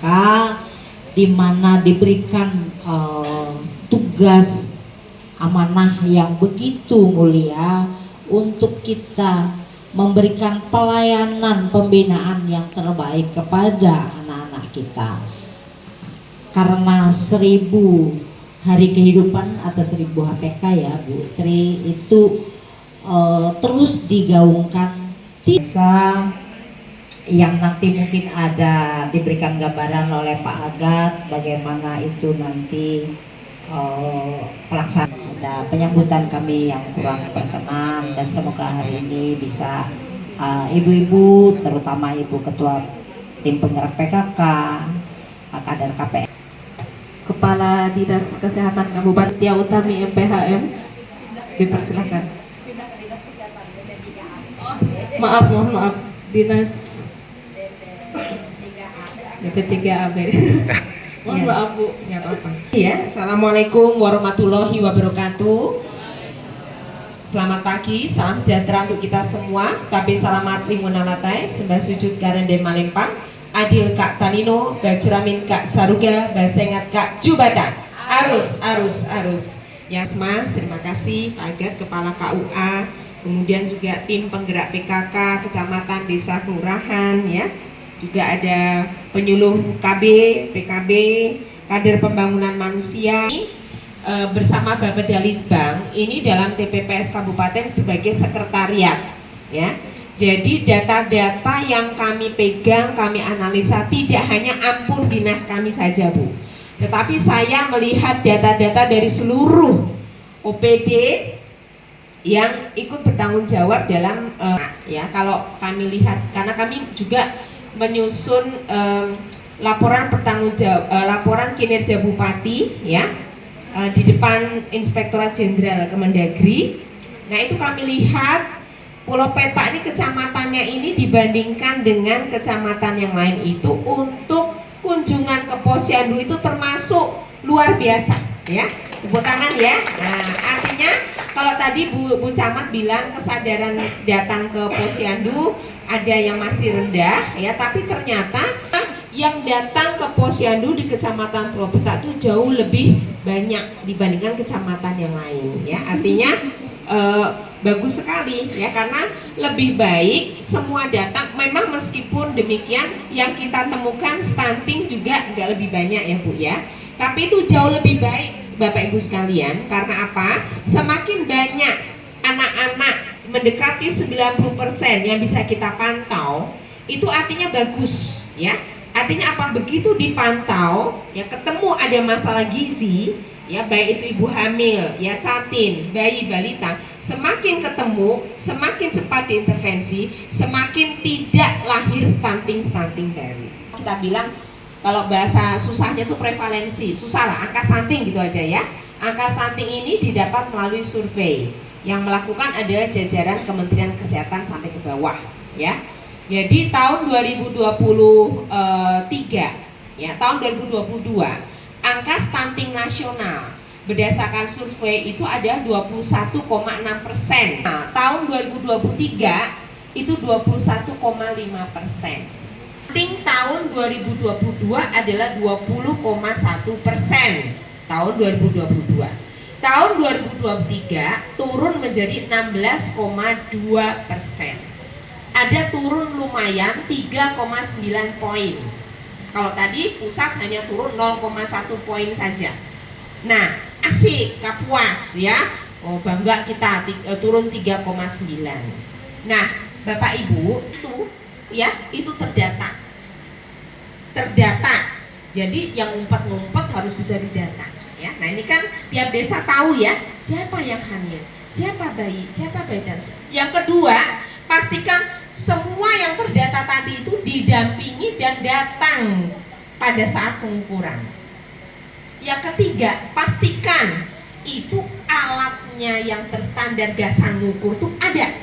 PKK, di mana diberikan tugas amanah yang begitu mulia untuk kita memberikan pelayanan pembinaan yang terbaik kepada anak-anak kita. Karena 1000 hari kehidupan atau 1000 HPK ya Bu Tri itu terus digaungkan. Bisa yang nanti mungkin ada diberikan gambaran oleh Pak Agat bagaimana itu nanti pelaksanaan. Ada penyambutan kami yang kurang berkenan, dan semoga hari ini bisa ibu-ibu, terutama ibu ketua tim penggerak PKK, kader KPM, Kepala Dinas Kesehatan Kabupaten Tia Utami MPHM, dipersilakan. Mohon maaf, Dinas DP3AB. Mohon maaf Bu, nggak apa-apa. Ya, Assalamualaikum warahmatullahi wabarakatuh. Selamat pagi, salam sejahtera untuk kita semua. Tapi salamat limunalatai, sembah sujud karende malempang, adil kak tanino, bajuramin kak saruga, basengat kak jubatan. Arus. Yang Mas, terima kasih Pak Agat, Kepala KUA, kemudian juga tim penggerak PKK, kecamatan, desa, kelurahan, ya. Juga ada penyuluh KB, PKB, kader pembangunan manusia, bersama Bapeda Litbang ini dalam TPPS Kabupaten sebagai sekretariat, ya. Jadi data-data yang kami pegang, kami analisa tidak hanya ampun dinas kami saja Bu, tetapi saya melihat data-data dari seluruh OPD yang ikut bertanggung jawab dalam ya, kalau kami lihat, karena kami juga menyusun laporan laporan kinerja bupati, ya, di depan Inspektorat Jenderal Kemendagri. Nah, itu kami lihat Pulau Peta ini kecamatannya ini dibandingkan dengan kecamatan yang lain itu untuk kunjungan ke Posyandu itu termasuk luar biasa, ya. Tepuk tangan ya. Nah, artinya kalau tadi Bu Camat bilang kesadaran datang ke Posyandu ada yang masih rendah, ya, tapi ternyata yang datang ke Posyandu di Kecamatan Pulau Peta itu jauh lebih banyak dibandingkan kecamatan yang lain, ya. Artinya bagus sekali, ya, karena lebih baik semua datang. Memang meskipun demikian yang kita temukan stunting juga nggak lebih banyak ya Bu, ya, tapi itu jauh lebih baik Bapak Ibu sekalian. Karena apa? Semakin banyak anak-anak mendekati 90% yang bisa kita pantau, itu artinya bagus, ya. Artinya apa? Begitu dipantau, ya, ketemu ada masalah gizi, ya, baik itu ibu hamil, ya, catin, bayi, balita, semakin ketemu, semakin cepat diintervensi, semakin tidak lahir stunting baru. Kita bilang kalau bahasa susahnya itu prevalensi, susah lah, angka stunting gitu aja, ya. Angka stunting ini didapat melalui survei yang melakukan adalah jajaran Kementerian Kesehatan sampai ke bawah, ya. Jadi tahun 2023, ya, tahun 2022 angka stunting nasional berdasarkan survei itu ada 21,6%. Nah, tahun 2023 itu 21,5%. Stunting tahun 2022 adalah 20,1% tahun 2022. Tahun 2023 turun menjadi 16,2%. Ada turun lumayan 3,9 poin. Kalau tadi pusat hanya turun 0,1 poin saja. Nah, asik, kapuas, ya. Oh, bangga kita turun 3,9. Nah, Bapak Ibu, itu, ya, itu terdata. Jadi yang ngumpet-ngumpet harus bisa didata, ya. Nah, ini kan tiap desa tahu, ya, siapa yang hamil, siapa bayi dan yang kedua, pastikan semua yang terdata tadi itu didampingi dan datang pada saat pengukuran. Yang ketiga, pastikan itu alatnya yang terstandar gasan ngukur itu ada,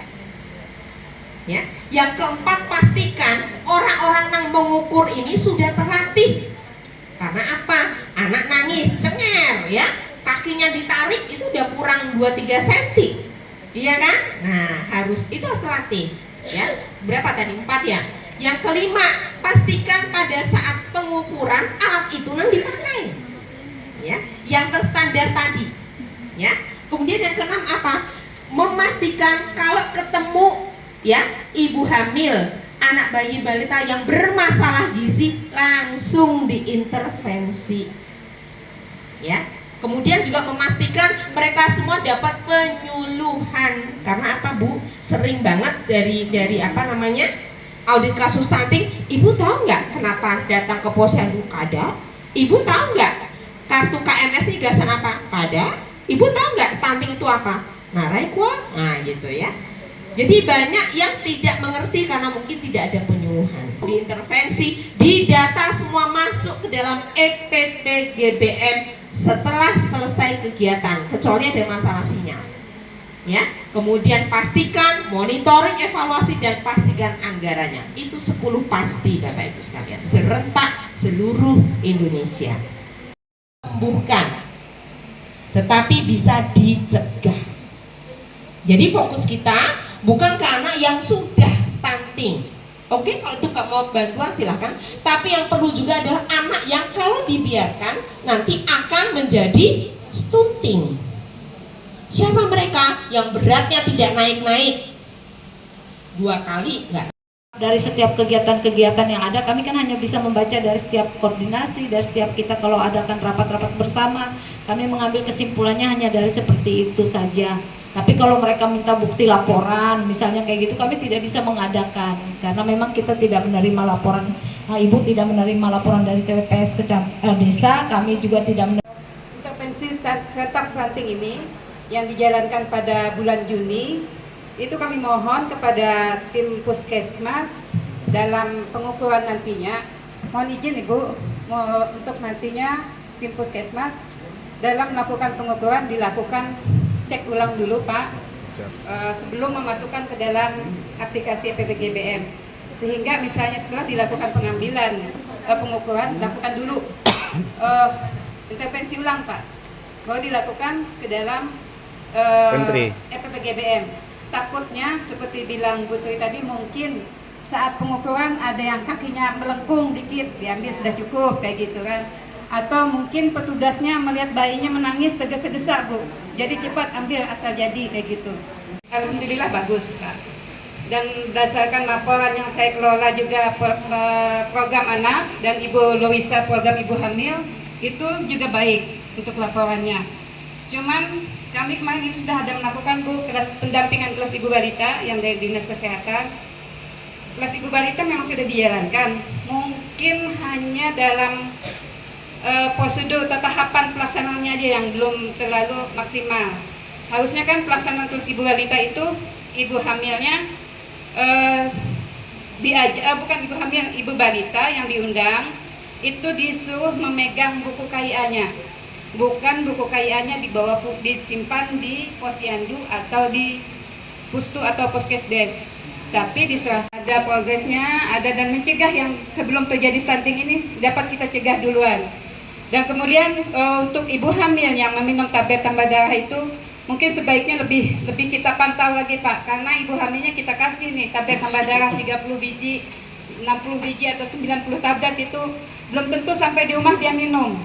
ya. Yang keempat, pastikan orang-orang yang mengukur ini sudah terlatih. Karena apa? Anak nangis, cenger, ya, kakinya ditarik itu udah kurang 2-3 cm, iya kan? Nah, itu harus terlatih, ya. Berapa tadi? 4, ya. Yang kelima, pastikan pada saat pengukuran alat itu nanti dipakai, ya, yang terstandar tadi, ya. Kemudian yang keenam apa? Memastikan kalau ketemu, ya, ibu hamil, anak bayi balita yang bermasalah gizi langsung diintervensi, ya. Kemudian juga memastikan mereka semua dapat penyuluhan. Karena apa, Bu? Sering banget dari apa namanya, audit kasus stunting. Ibu tahu nggak kenapa datang ke posyandu? Kada. Ibu tahu nggak kartu KMS ini gasan apa? Kada. Ibu tahu nggak stunting itu apa? Narai kuah. Nah gitu ya. Jadi banyak yang tidak mengerti karena mungkin tidak ada penyuluhan. Diintervensi, didata semua masuk ke dalam EPPGBM setelah selesai kegiatan, kecuali ada masalah sinyal, ya. Kemudian pastikan monitoring, evaluasi, dan pastikan anggarannya. Itu 10 pasti, Bapak Ibu sekalian, serentak seluruh Indonesia. Sembuhkan, tetapi bisa dicegah. Jadi fokus kita bukan ke anak yang sudah stunting. Oke, kalau itu mau bantuan silahkan. Tapi yang perlu juga adalah anak yang kalau dibiarkan nanti akan menjadi stunting. Siapa mereka yang beratnya tidak naik-naik? 2 kali enggak. Dari setiap kegiatan-kegiatan yang ada, kami kan hanya bisa membaca dari setiap koordinasi, dari setiap kita kalau adakan rapat-rapat bersama, kami mengambil kesimpulannya hanya dari seperti itu saja. Tapi kalau mereka minta bukti laporan, misalnya kayak gitu, kami tidak bisa mengadakan karena memang kita tidak menerima laporan. Ibu tidak menerima laporan dari TPS desa, kami juga tidak menerima. Intervensi serentak stunting ini yang dijalankan pada bulan Juni, itu kami mohon kepada tim puskesmas dalam pengukuran nantinya. Mohon izin Ibu, untuk nantinya tim puskesmas dalam melakukan pengukuran dilakukan cek ulang dulu Pak, sebelum memasukkan ke dalam aplikasi EPPGBM, sehingga misalnya setelah dilakukan pengambilan pengukuran, lakukan dulu intervensi ulang Pak, baru dilakukan ke dalam EPPGBM. Takutnya seperti bilang Bu Tri tadi, mungkin saat pengukuran ada yang kakinya melengkung dikit, diambil sudah cukup kayak gitu kan. Atau mungkin petugasnya melihat bayinya menangis tergesa-gesa Bu, jadi cepat ambil asal jadi kayak gitu. Alhamdulillah bagus Kak. Dan berdasarkan laporan yang saya kelola juga program anak dan Ibu Loisa program ibu hamil, itu juga baik untuk laporannya. Cuman kami kemarin itu sudah ada melakukan Bu kelas pendampingan kelas ibu balita yang dari Dinas Kesehatan. Kelas ibu balita memang sudah dijalankan, mungkin hanya dalam prosedur atau tahapan pelaksanaannya aja yang belum terlalu maksimal. Harusnya kan pelaksanaan kelas ibu balita itu ibu hamilnya bukan ibu hamil, ibu balita yang diundang itu disuruh memegang buku KIA-nya, bukan buku KIA-nya disimpan di posyandu atau di pustu atau puskesdes, tapi diserah ada progresnya, ada, dan mencegah yang sebelum terjadi stunting ini dapat kita cegah duluan. Dan kemudian untuk ibu hamil yang meminum tablet tambah darah itu mungkin sebaiknya lebih kita pantau lagi Pak, karena ibu hamilnya kita kasih nih tablet tambah darah 30 biji, 60 biji atau 90 tablet, itu belum tentu sampai di rumah dia minum.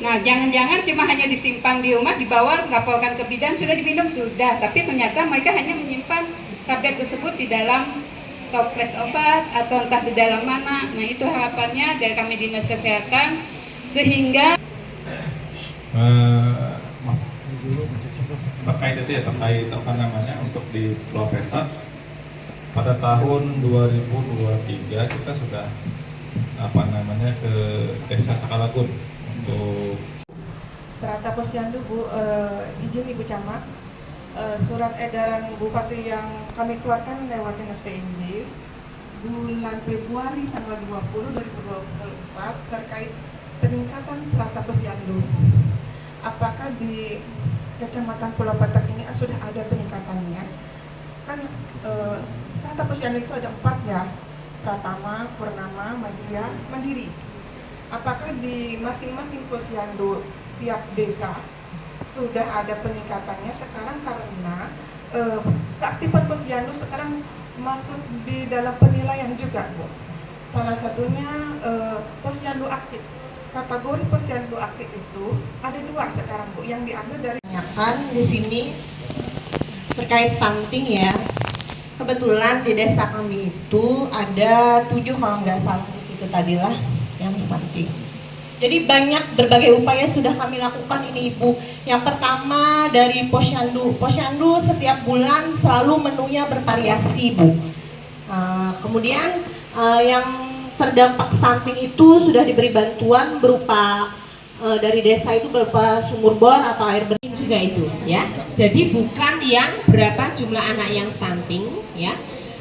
Nah, jangan-jangan cuma hanya disimpan di rumah, dibawa, laporkan ke bidan, sudah diminum, sudah, tapi ternyata mereka hanya menyimpan tablet tersebut di dalam toples obat atau entah di dalam mana. Nah, itu harapannya dari kami Dinas Kesehatan, sehingga terkait itu ya, terkait apa namanya, untuk di Pulau Peta pada tahun 2023 kita sudah apa namanya ke Desa Sakalagun untuk Strata Posyandu Bu, izin Ibu Camat, surat edaran Bupati yang kami keluarkan lewat Dinas PMD bulan Februari tanggal 20 2024 terkait peningkatan strata posyandu. Apakah di Kecamatan Pulau Petak ini sudah ada peningkatannya? Kan strata posyandu itu ada 4 ya, Pratama, Purnama, Madya, Mandiri. Apakah di masing-masing posyandu tiap desa sudah ada peningkatannya sekarang, karena keaktifan posyandu sekarang masuk di dalam penilaian juga Bu. Salah satunya posyandu aktif. Kategori posyandu aktif itu ada 2 sekarang Bu, yang diambil dari Di sini terkait stunting ya. Kebetulan di desa kami itu ada 7 kalau nggak salah di situ tadilah yang stunting. Jadi banyak berbagai upaya sudah kami lakukan ini Ibu. Yang pertama dari posyandu. Posyandu setiap bulan selalu menunya bervariasi Bu. Kemudian yang terdampak stunting itu sudah diberi bantuan berupa dari desa itu berupa sumur bor atau air bersih juga itu ya. Jadi bukan yang berapa jumlah anak yang stunting ya,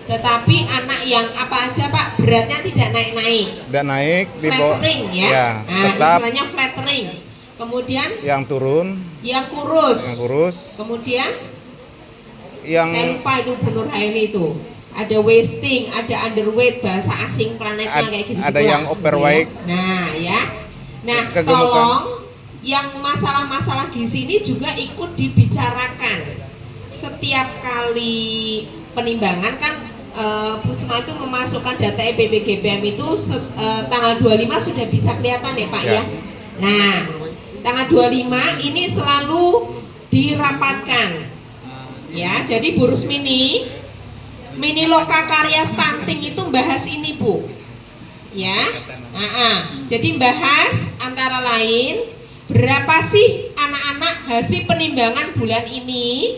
tetapi anak yang apa aja Pak, beratnya tidak naik-naik. Tidak naik di bawah. Flattering ya. Ya, Nah, tetap istilahnya flattering. Kemudian yang turun, yang kurus. Kemudian yang saya lupa itu Bu Nurhaini itu. Ada wasting, ada underweight, bahasa asing planetnya kayak gitu. ada yang overweight. Nah, ya. Nah, Kegemukan. tolong yang masalah-masalah gizi ini juga ikut dibicarakan. Setiap kali penimbangan kan Pusma itu memasukkan data EPBGPM itu tanggal 25 sudah bisa kelihatan ya Pak ya. Nah, tanggal 25 ini selalu dirapatkan. Ya, jadi Bu Rusmini, mini loka karya stunting itu bahas ini Bu. Ya, jadi bahas antara lain berapa sih anak-anak hasil penimbangan bulan ini